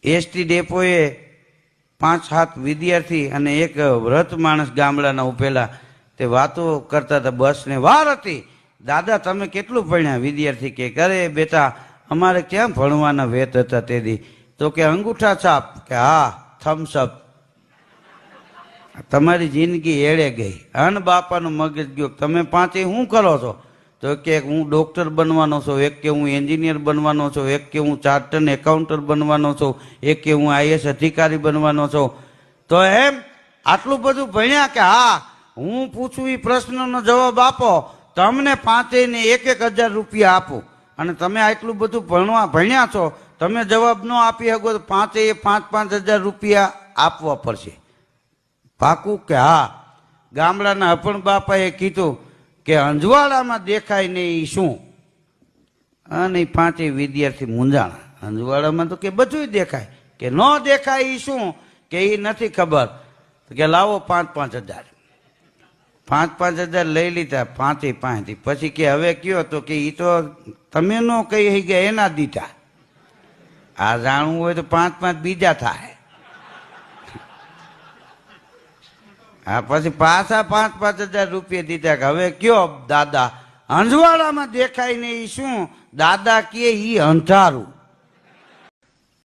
ST ડેપોએ 5-7 વિદ્યાર્થી અને એક વ્રત માણસ ગામડાના ઉભેલા તે વાતો કરતા હતા. બસને વાર હતી. દાદા તમે કેટલું ભણ્યા? વિદ્યાર્થી કે કરે બેટા અમારે ક્યાં ભણવાના વેત હતા તેથી. તો કે અંગૂઠા છાપ. કે હા થમ્સઅપ. તમારી જિંદગી એળે ગઈ. અન બાપાનું મગજ ગયો. તમે પાંચે શું કરો છો? તો કે હું ડૉક્ટર બનવાનો છું, એક કે હું એન્જિનિયર બનવાનો છું, એક કે હું ચાર્ટર્ડ એકાઉન્ટર બનવાનો છું, એક કે હું આઈએસ અધિકારી બનવાનો છું. તો એમ આટલું બધું ભણ્યા? કે હા. હું પૂછું એ પ્રશ્નનો જવાબ આપો, તમને પાંચેયને 1,000 રૂપિયા આપું. અને તમે આટલું બધું ભણ્યા છો, તમે જવાબ ન આપી શકો તો પાંચેય 5,000 રૂપિયા આપવા પડશે. પાકું? કે હા. ગામડાના અપણ બાપાએ કીધું કે અંજવાડામાં દેખાય ને એ શું? અને પાંચેય વિદ્યાર્થી મૂંઝાણા. અંજવાડામાં તો કે બધું દેખાય. કે ન દેખાય એ શું? કે એ નથી ખબર. કે લાવો 5,000. 5,000 લઈ લીધા પાંચેય પાંચથી. પછી કે હવે કયો? તો કે એ તો તમે ન કહી ગયા એના દીધા. આ જાણવું હોય તો 5 બીજા થાય. હા પછી પાછા 5,000 રૂપિયા દીધા. કે હવે કયો દાદા? અંજવાડામાં દેખાય ને એ શું? દાદા કે ઈ અંધારું.